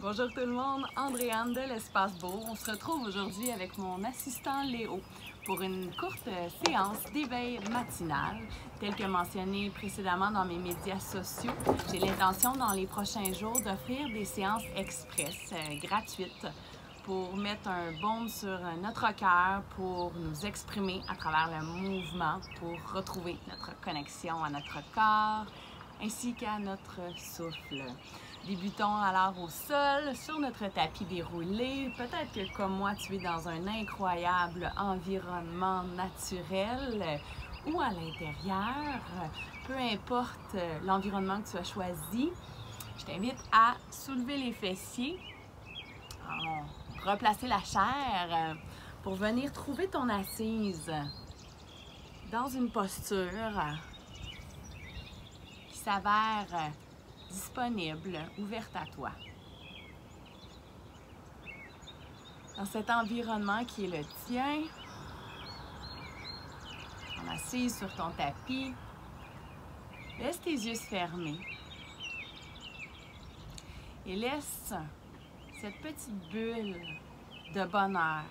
Bonjour tout le monde, Andréane de l'Espace Beau. On se retrouve aujourd'hui avec mon assistant Léo pour une courte séance d'éveil matinal. Tel que mentionné précédemment dans mes médias sociaux, j'ai l'intention dans les prochains jours d'offrir des séances express gratuites pour mettre un baume sur notre cœur, pour nous exprimer à travers le mouvement, pour retrouver notre connexion à notre corps ainsi qu'à notre souffle. Débutons alors au sol, sur notre tapis déroulé. Peut-être que comme moi, tu es dans un incroyable environnement naturel ou à l'intérieur. Peu importe l'environnement que tu as choisi, je t'invite à soulever les fessiers, replacer la chair pour venir trouver ton assise dans une posture qui s'avère disponible, ouverte à toi. Dans cet environnement qui est le tien, en assise sur ton tapis, laisse tes yeux se fermer et laisse cette petite bulle de bonheur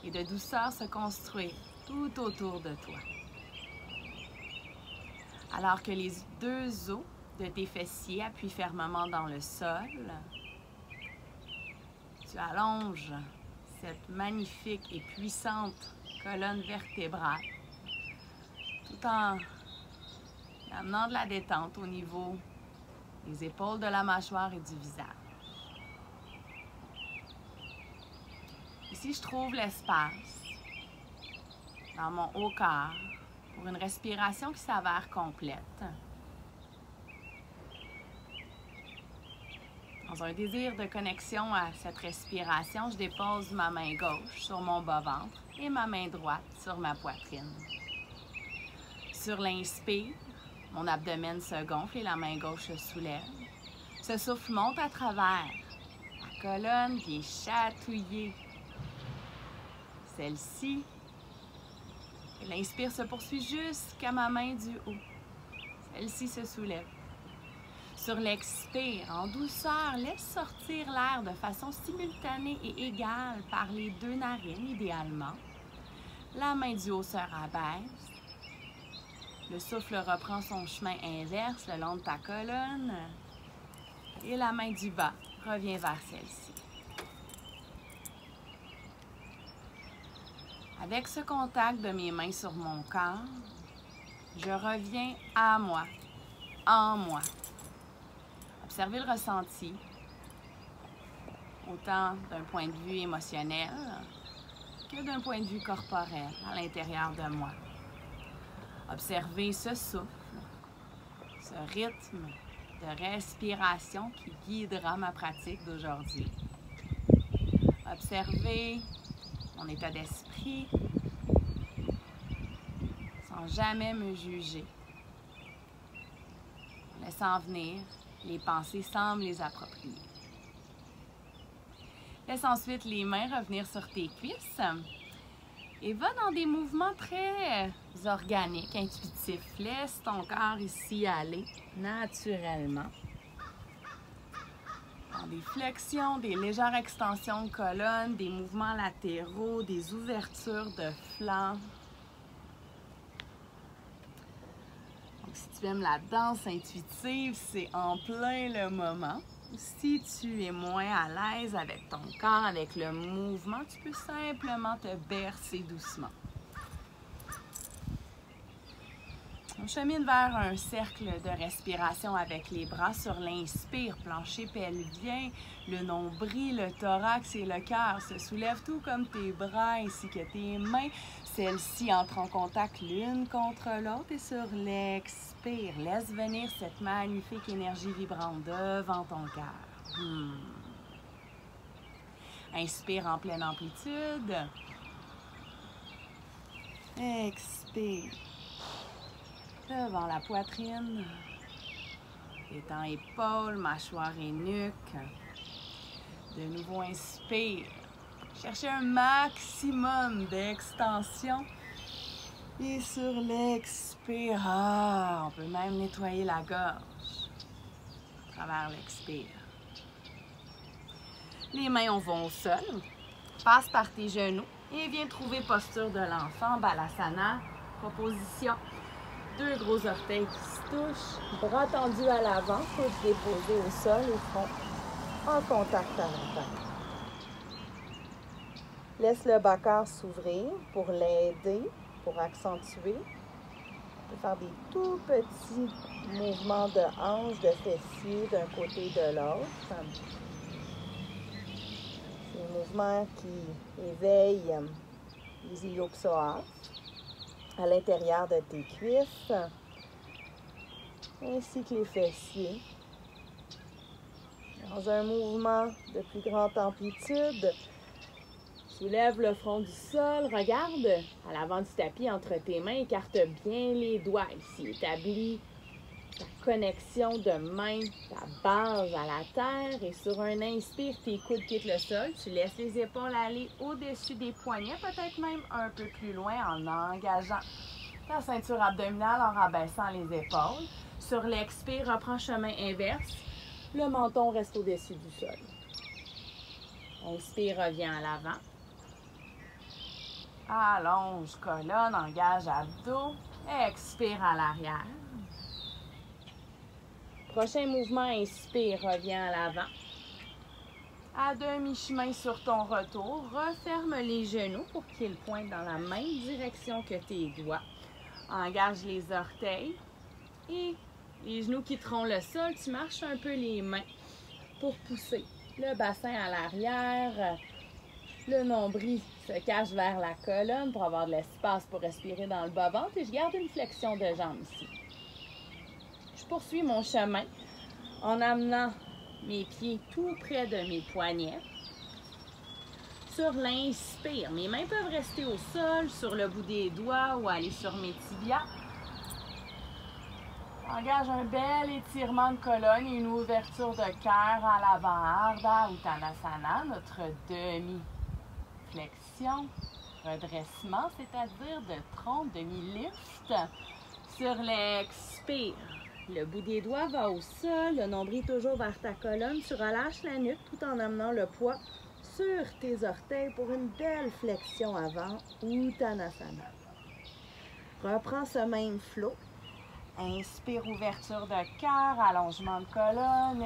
et de douceur se construire tout autour de toi. Alors que les deux os de tes fessiers appuient fermement dans le sol, tu allonges cette magnifique et puissante colonne vertébrale tout en amenant de la détente au niveau des épaules, de la mâchoire et du visage. Ici, je trouve l'espace dans mon haut corps pour une respiration qui s'avère complète. Dans un désir de connexion à cette respiration, je dépose ma main gauche sur mon bas-ventre et ma main droite sur ma poitrine. Sur l'inspire, mon abdomen se gonfle et la main gauche se soulève. Ce souffle monte à travers. La colonne vient chatouiller celle-ci. Et l'inspire se poursuit jusqu'à ma main du haut. Celle-ci se soulève. Sur l'expire, en douceur, laisse sortir l'air de façon simultanée et égale par les deux narines, idéalement. La main du haut se rabaisse. Le souffle reprend son chemin inverse le long de ta colonne. Et la main du bas revient vers celle-ci. Avec ce contact de mes mains sur mon corps, je reviens à moi, en moi. Observez le ressenti, autant d'un point de vue émotionnel que d'un point de vue corporel à l'intérieur de moi. Observez ce souffle, ce rythme de respiration qui guidera ma pratique d'aujourd'hui. Observez mon état d'esprit sans jamais me juger, en laissant venir les pensées sans me les approprier. Laisse ensuite les mains revenir sur tes cuisses et va dans des mouvements très organiques, intuitifs. Laisse ton corps ici aller naturellement. Dans des flexions, des légères extensions de colonne, des mouvements latéraux, des ouvertures de flancs. Donc, si tu aimes la danse intuitive, c'est en plein le moment. Si tu es moins à l'aise avec ton corps, avec le mouvement, tu peux simplement te bercer doucement. On chemine vers un cercle de respiration avec les bras sur l'inspire, plancher pelvien, le nombril, le thorax et le cœur se soulèvent tout comme tes bras ainsi que tes mains. Celles-ci entrent en contact l'une contre l'autre et sur l'expire, laisse venir cette magnifique énergie vibrante devant ton cœur. Inspire en pleine amplitude. Expire. Devant la poitrine, étant épaules, mâchoire et nuque. De nouveau, inspire. Cherchez un maximum d'extension. Et sur l'expire, on peut même nettoyer la gorge à travers l'expire. Les mains vont au sol. Passe par tes genoux et viens trouver posture de l'enfant, Balasana, proposition. Deux gros orteils qui se touchent, bras tendus à l'avant, coudes déposés au sol et front en contact à la terre. Laisse le bas-corps s'ouvrir pour l'aider, pour accentuer. On peut faire des tout petits mouvements de hanches, de fessiers d'un côté et de l'autre. Des mouvements qui éveillent les iliopsoas à l'intérieur de tes cuisses, ainsi que les fessiers. Dans un mouvement de plus grande amplitude, soulève le front du sol, regarde à l'avant du tapis entre tes mains, écarte bien les doigts ici, établis ta connexion de main, ta base à la terre et sur un inspire, tes coudes quittent le sol, tu laisses les épaules aller au-dessus des poignets, peut-être même un peu plus loin en engageant ta ceinture abdominale en rabaissant les épaules. Sur l'expire, reprends chemin inverse, le menton reste au-dessus du sol. Inspire, reviens à l'avant. Allonge colonne, engage abdos, expire à l'arrière. Prochain mouvement, inspire, reviens à l'avant. À demi-chemin sur ton retour, referme les genoux pour qu'ils pointent dans la même direction que tes doigts. Engage les orteils et les genoux quitteront le sol. Tu marches un peu les mains pour pousser le bassin à l'arrière. Le nombril se cache vers la colonne pour avoir de l'espace pour respirer dans le bas-ventre et je garde une flexion de jambe ici. Je poursuis mon chemin en amenant mes pieds tout près de mes poignets. Sur l'inspire, mes mains peuvent rester au sol, sur le bout des doigts ou aller sur mes tibias. Engage un bel étirement de colonne et une ouverture de cœur à l'avant, Ardha Uttanasana, notre demi-flexion, redressement, c'est-à-dire de tronc, demi-lift. Sur l'expire, le bout des doigts va au sol, le nombril toujours vers ta colonne. Tu relâches la nuque tout en amenant le poids sur tes orteils pour une belle flexion avant, Uttanasana. Reprends ce même flot. Inspire, ouverture de cœur, allongement de colonne.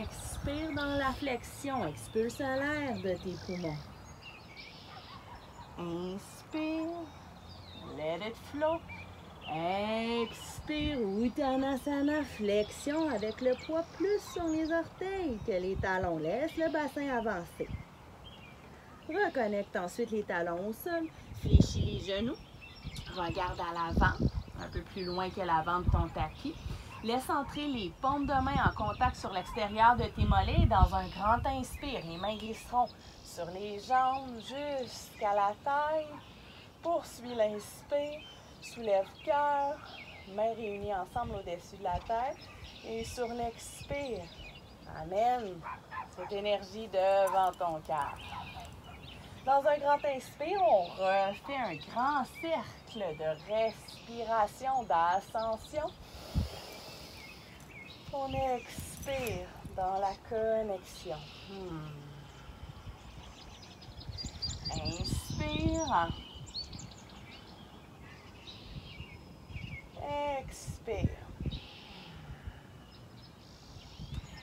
Expire dans la flexion, expulse l'air de tes poumons. Inspire, let it flow. Expire, Uttanasana, flexion avec le poids plus sur les orteils que les talons. Laisse le bassin avancer. Reconnecte ensuite les talons au sol. Fléchis les genoux. Regarde à l'avant, un peu plus loin que l'avant de ton tapis. Laisse entrer les paumes de main en contact sur l'extérieur de tes mollets. Dans un grand inspire, les mains glisseront sur les jambes jusqu'à la taille. Poursuis l'inspire. Soulève cœur, mains réunies ensemble au-dessus de la tête. Et sur l'expire, amène cette énergie devant ton cœur. Dans un grand inspire, on refait un grand cercle de respiration, d'ascension. On expire dans la connexion. Inspire. Expire.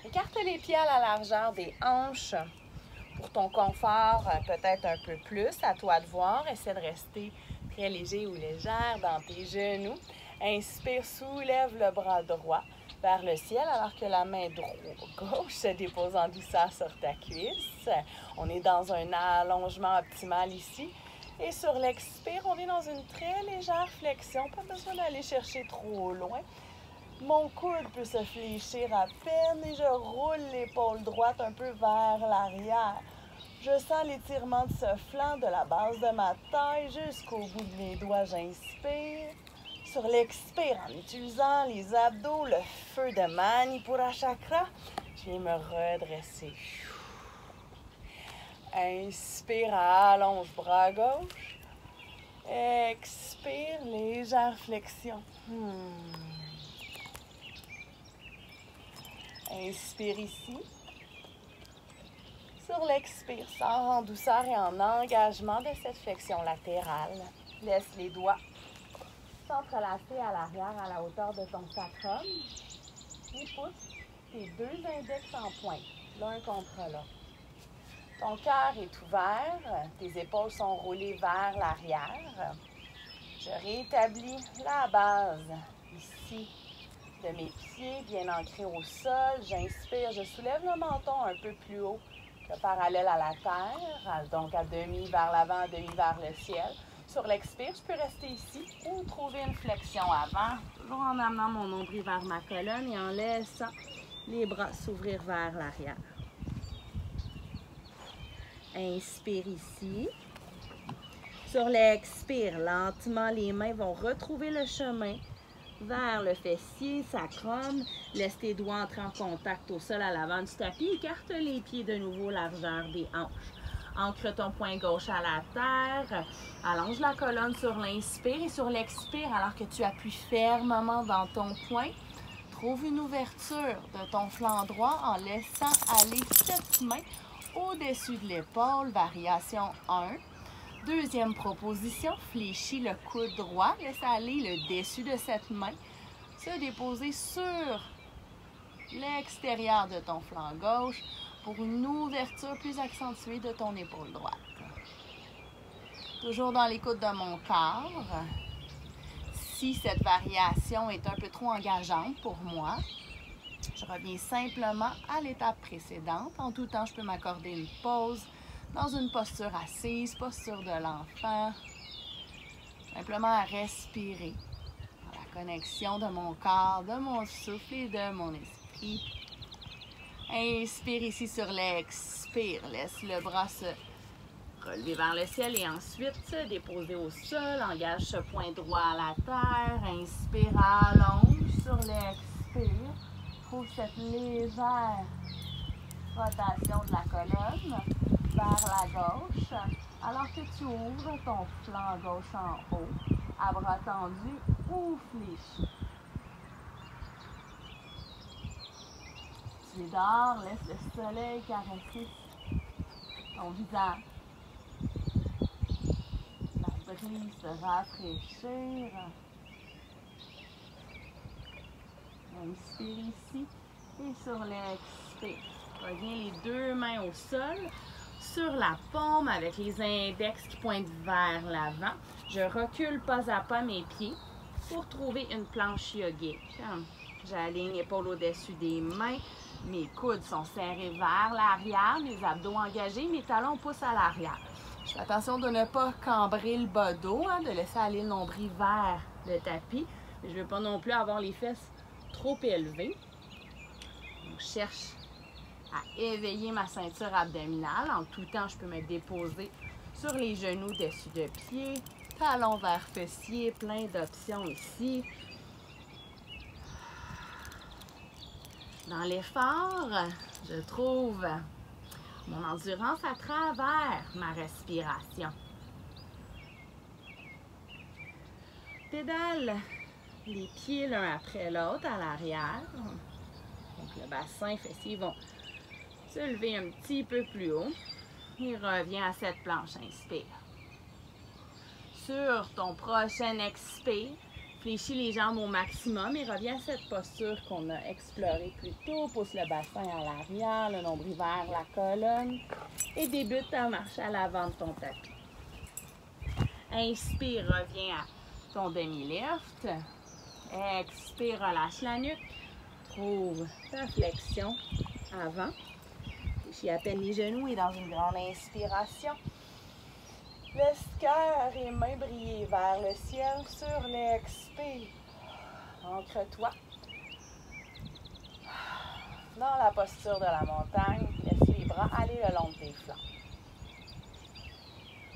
Écarte les pieds à la largeur des hanches. Pour ton confort, peut-être un peu plus, à toi de voir. Essaie de rester très léger ou légère dans tes genoux. Inspire, soulève le bras droit vers le ciel alors que la main gauche se dépose en douceur sur ta cuisse. On est dans un allongement optimal ici. Et sur l'expire, on est dans une très légère flexion. Pas besoin d'aller chercher trop loin. Mon coude peut se fléchir à peine et je roule l'épaule droite un peu vers l'arrière. Je sens l'étirement de ce flanc de la base de ma taille jusqu'au bout de mes doigts. J'inspire. Sur l'expire, en utilisant les abdos, le feu de Manipura Chakra, je viens me redresser. Inspire, allonge bras gauche. Expire, légère flexion. Inspire ici. Sur l'expire, sors en douceur et en engagement de cette flexion latérale. Laisse les doigts s'entrelacer à l'arrière à la hauteur de ton sacrum et pousse tes deux index en pointe, l'un contre l'autre. Ton cœur est ouvert, tes épaules sont roulées vers l'arrière. Je rétablis la base ici de mes pieds bien ancrés au sol. J'inspire, je soulève le menton un peu plus haut que parallèle à la terre, donc à demi vers l'avant, à demi vers le ciel. Sur l'expire, je peux rester ici ou trouver une flexion avant, toujours en amenant mon nombril vers ma colonne et en laissant les bras s'ouvrir vers l'arrière. Inspire ici. Sur l'expire, lentement, les mains vont retrouver le chemin vers le fessier, sacrum. Laisse tes doigts entrer en contact au sol à l'avant du tapis. Écarte les pieds de nouveau, largeur des hanches. Ancre ton poing gauche à la terre. Allonge la colonne sur l'inspire et sur l'expire, alors que tu appuies fermement dans ton poing, trouve une ouverture de ton flanc droit en laissant aller cette main au-dessus de l'épaule. Variation 1. Deuxième proposition, fléchis le coude droit, laisse aller le dessus de cette main, se déposer sur l'extérieur de ton flanc gauche pour une ouverture plus accentuée de ton épaule droite. Toujours dans l'écoute de mon corps. Si cette variation est un peu trop engageante pour moi, je reviens simplement à l'étape précédente. En tout temps, je peux m'accorder une pause dans une posture assise, posture de l'enfant. Simplement à respirer. Dans la connexion de mon corps, de mon souffle et de mon esprit. Inspire ici sur l'expire. Laisse le bras se relever vers le ciel et ensuite se déposer au sol. Engage ce point droit à la terre. Inspire, allonge sur l'expire. Trouve cette légère rotation de la colonne vers la gauche, alors que tu ouvres ton flanc gauche en haut, à bras tendus ou fléchis. Tu es dehors, laisse le soleil caresser ton visage. La brise se rafraîchir. Inspire ici et sur l'expire. Reviens les deux mains au sol, sur la paume avec les index qui pointent vers l'avant. Je recule pas à pas mes pieds pour trouver une planche yogique. J'aligne l'épaule au-dessus des mains. Mes coudes sont serrés vers l'arrière, mes abdos engagés, mes talons poussent à l'arrière. Je fais attention de ne pas cambrer le bas dos, de laisser aller le nombril vers le tapis. Mais je ne veux pas non plus avoir les fesses trop élevées. Donc, je cherche à éveiller ma ceinture abdominale. En tout temps, je peux me déposer sur les genoux dessus de pied, talons vers fessiers, plein d'options ici. Dans l'effort, je trouve mon endurance à travers ma respiration. Pédale les pieds l'un après l'autre à l'arrière. Donc le bassin fessier vont se lever un petit peu plus haut et reviens à cette planche. Inspire. Sur ton prochain expire, fléchis les jambes au maximum et reviens à cette posture qu'on a explorée plus tôt. Pousse le bassin à l'arrière, le nombril vers la colonne et débute ta marche à l'avant de ton tapis. Inspire, reviens à ton demi-lift. Expire, relâche la nuque. Trouve ta flexion avant. Fléchis à peine les genoux et dans une grande inspiration. Laisse cœur et mains briller vers le ciel sur l'expire. Ancre-toi dans la posture de la montagne. Laisse les bras aller le long de tes flancs.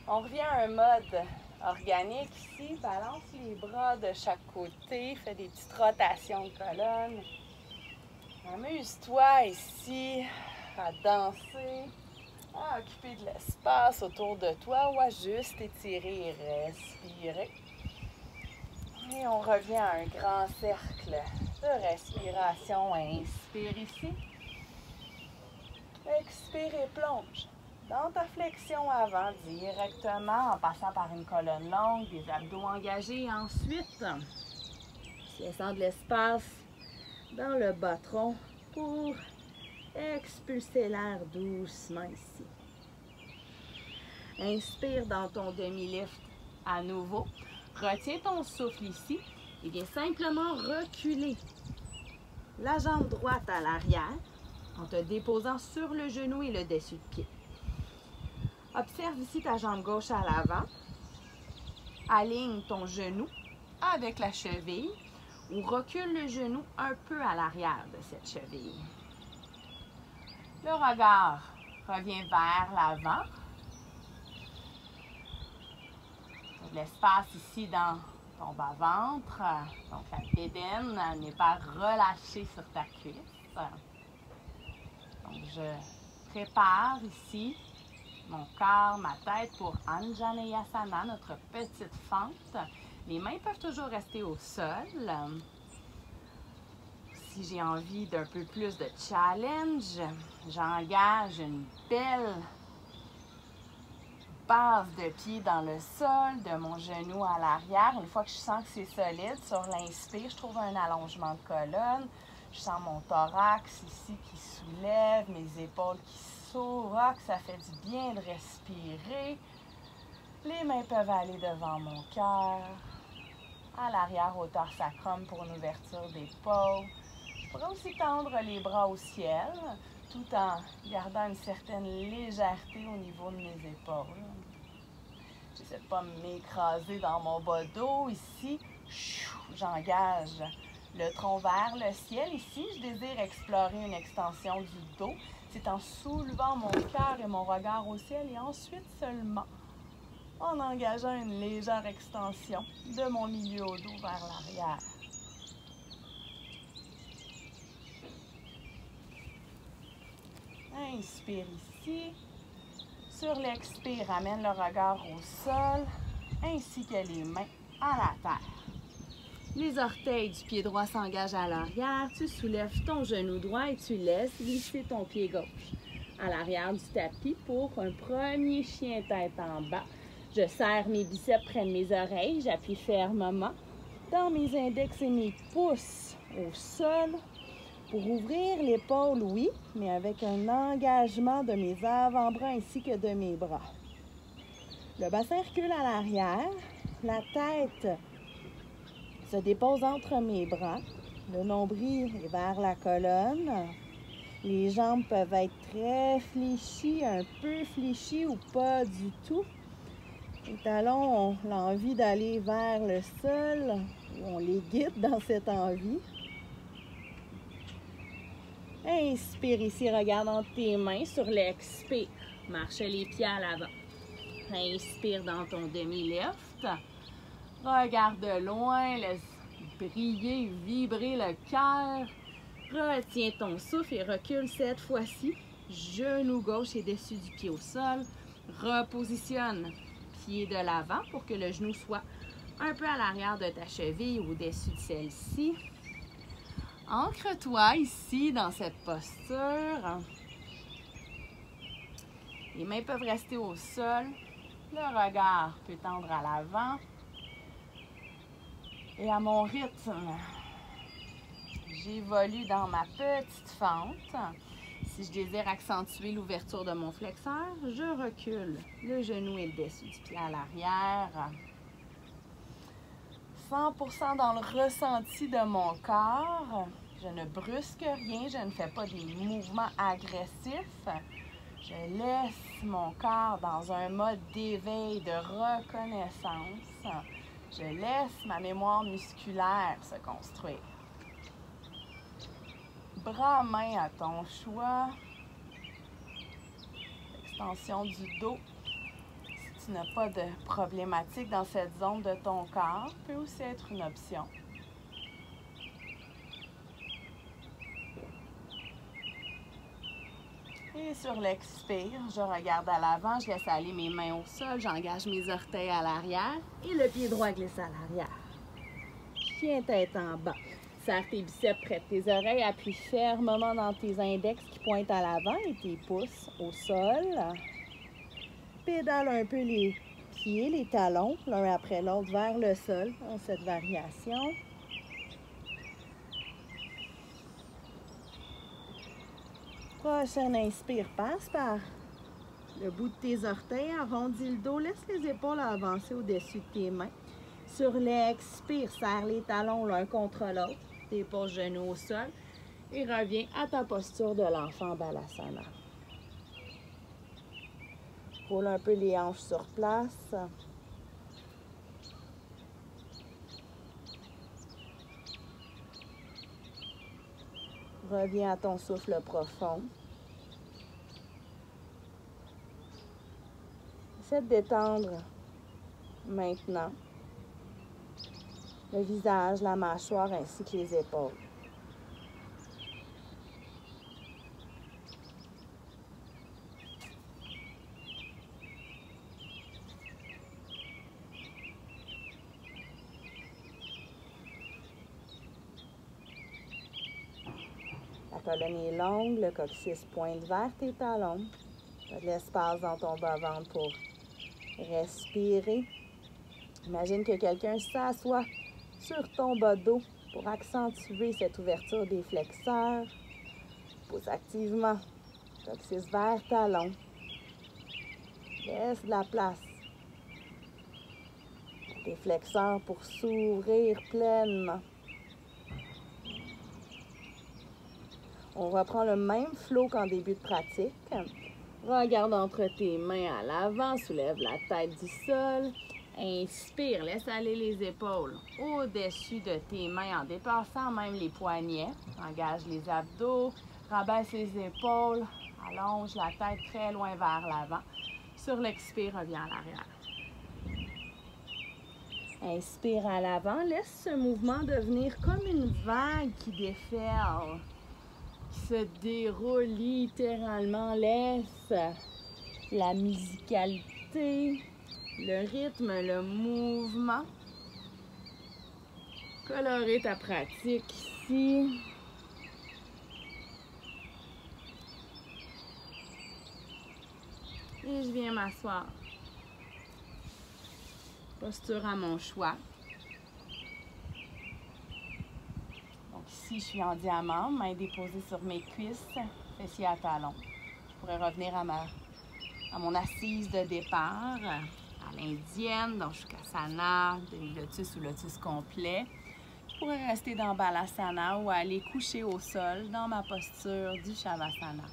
On revient à un mode organique ici. Balance les bras de chaque côté. Fais des petites rotations de colonne. Amuse-toi ici à danser, à occuper de l'espace autour de toi ou à juste étirer et respirer. Et on revient à un grand cercle de respiration. Inspire ici. Expire et plonge. Dans ta flexion avant, directement en passant par une colonne longue, des abdos engagés. Ensuite, tu descends de l'espace dans le bas-tronc pour expulser l'air doucement ici. Inspire dans ton demi-lift à nouveau. Retiens ton souffle ici et viens simplement reculer la jambe droite à l'arrière en te déposant sur le genou et le dessus de pied. Observe ici ta jambe gauche à l'avant. Aligne ton genou avec la cheville ou recule le genou un peu à l'arrière de cette cheville. Le regard revient vers l'avant. De l'espace ici dans ton bas-ventre. Donc la bédaine n'est pas relâchée sur ta cuisse. Donc je prépare ici mon corps, ma tête pour Anjaneyasana, notre petite fente. Les mains peuvent toujours rester au sol. Si j'ai envie d'un peu plus de challenge, j'engage une belle base de pied dans le sol, de mon genou à l'arrière. Une fois que je sens que c'est solide, sur l'inspire, je trouve un allongement de colonne. Je sens mon thorax ici qui soulève, mes épaules qui s'ouvrent, ça fait du bien de respirer. Les mains peuvent aller devant mon cœur, à l'arrière, hauteur sacrum pour une ouverture d'épaule. Je pourrais aussi tendre les bras au ciel, tout en gardant une certaine légèreté au niveau de mes épaules. J'essaie de ne pas m'écraser dans mon bas dos. Ici, j'engage le tronc vers le ciel. Ici, je désire explorer une extension du dos. C'est en soulevant mon cœur et mon regard au ciel et ensuite seulement en engageant une légère extension de mon milieu au dos vers l'arrière. Inspire ici. Sur l'expire, ramène le regard au sol ainsi que les mains à la terre. Les orteils du pied droit s'engagent à l'arrière. Tu soulèves ton genou droit et tu laisses glisser ton pied gauche à l'arrière du tapis pour un premier chien tête en bas. Je serre mes biceps près de mes oreilles. J'appuie fermement dans mes index et mes pouces au sol pour ouvrir l'épaule, oui, mais avec un engagement de mes avant-bras ainsi que de mes bras. Le bassin recule à l'arrière. La tête se dépose entre mes bras. Le nombril est vers la colonne. Les jambes peuvent être très fléchies, un peu fléchies ou pas du tout. Les talons ont l'envie d'aller vers le sol. On les guide dans cette envie. Inspire ici, regarde dans tes mains. Sur l'expire, marche les pieds à l'avant. Inspire dans ton demi-lift. Regarde de loin, laisse briller, vibrer le cœur. Retiens ton souffle et recule cette fois-ci. Genou gauche et dessus du pied au sol. Repositionne pied de l'avant pour que le genou soit un peu à l'arrière de ta cheville ou au-dessus de celle-ci. Ancre-toi ici dans cette posture. Les mains peuvent rester au sol. Le regard peut tendre à l'avant. Et à mon rythme, j'évolue dans ma petite fente. Si je désire accentuer l'ouverture de mon flexeur, je recule le genou et le dessus du pied à l'arrière. 100% dans le ressenti de mon corps. Je ne brusque rien, je ne fais pas des mouvements agressifs. Je laisse mon corps dans un mode d'éveil, de reconnaissance. Je laisse ma mémoire musculaire se construire. Bras, mains à ton choix. Extension du dos. Si tu n'as pas de problématique dans cette zone de ton corps, peut aussi être une option. Et sur l'expire, je regarde à l'avant, je laisse aller mes mains au sol, j'engage mes orteils à l'arrière et le pied droit glisse à l'arrière. Chien tête en bas. Serre tes biceps près de tes oreilles. Appuie fermement dans tes index qui pointent à l'avant et tes pouces au sol. Pédale un peu les pieds, les talons, l'un après l'autre vers le sol dans cette variation. Prochaine inspire, passe par le bout de tes orteils, arrondis le dos, laisse les épaules avancer au-dessus de tes mains. Sur l'expire, serre les talons l'un contre l'autre, dépose genoux au sol et reviens à ta posture de l'enfant Balasana. Roule un peu les hanches sur place. Reviens à ton souffle profond. Essaie de détendre maintenant le visage, la mâchoire ainsi que les épaules. La colonne est longue, le coccyx pointe vers tes talons. Tu as de l'espace dans ton bas-ventre pour respirer. Imagine que quelqu'un s'assoit sur ton bas de dos pour accentuer cette ouverture des flexeurs. Pousse activement, coccyx vers talon. Laisse de la place à tes flexeurs pour s'ouvrir pleinement. On reprend le même flow qu'en début de pratique. Regarde entre tes mains à l'avant, soulève la tête du sol. Inspire, laisse aller les épaules au-dessus de tes mains en dépassant même les poignets. Engage les abdos, rabaisse les épaules, allonge la tête très loin vers l'avant. Sur l'expire, reviens à l'arrière. Inspire à l'avant, laisse ce mouvement devenir comme une vague qui déferle, qui se déroule littéralement. Laisse la musicalité, le rythme, le mouvement colorer ta pratique ici. Et je viens m'asseoir. Posture à mon choix. Donc ici, je suis en diamant, main déposée sur mes cuisses, fessiers à talons. Je pourrais revenir à mon assise de départ, à l'indienne, donc Shukrasana, demi-lotus ou lotus complet. Je pourrais rester dans Balasana ou aller coucher au sol dans ma posture du Shavasana.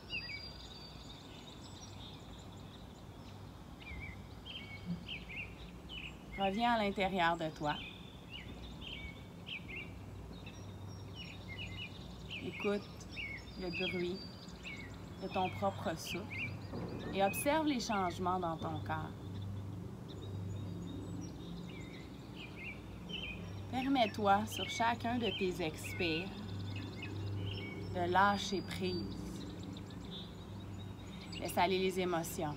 Reviens à l'intérieur de toi. Écoute le bruit de ton propre souffle et observe les changements dans ton corps. Permets-toi, sur chacun de tes expires, de lâcher prise. Laisse aller les émotions.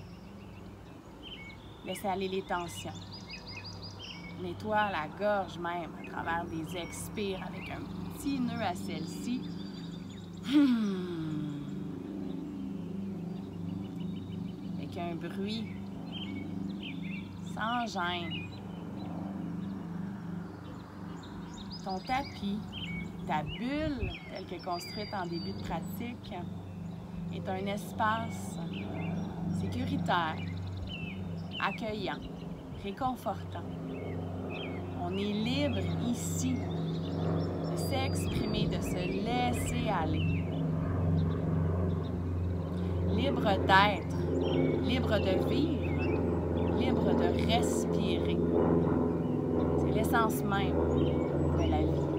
Laisse aller les tensions. Nettoie la gorge même à travers des expires avec un petit nœud à celle-ci. Avec un bruit sans gêne. Ton tapis, ta bulle, telle que construite en début de pratique, est un espace sécuritaire, accueillant, réconfortant. On est libre ici de s'exprimer, de se laisser aller. Libre d'être, libre de vivre, libre de respirer. C'est l'essence même de la vie.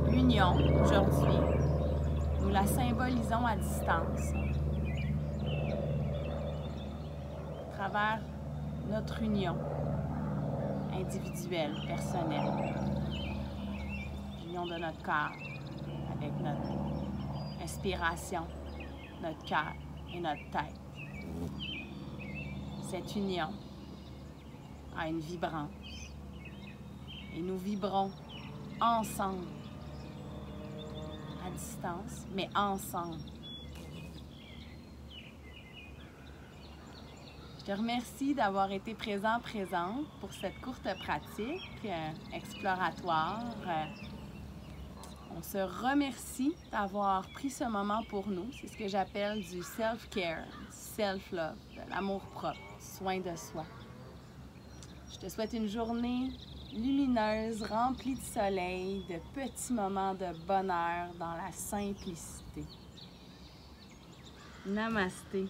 L'union, aujourd'hui, nous la symbolisons à distance. À travers notre union individuelle, personnelle, l'union de notre corps avec notre inspiration, notre cœur et notre tête. cette union a une vibrance. Et nous vibrons ensemble, à distance, mais ensemble. Je te remercie d'avoir été présente pour cette courte pratique exploratoire. On se remercie d'avoir pris ce moment pour nous. C'est ce que j'appelle du self-care, du self-love, de l'amour-propre, du soin de soi. Je te souhaite une journée lumineuse, remplie de soleil, de petits moments de bonheur dans la simplicité. Namasté.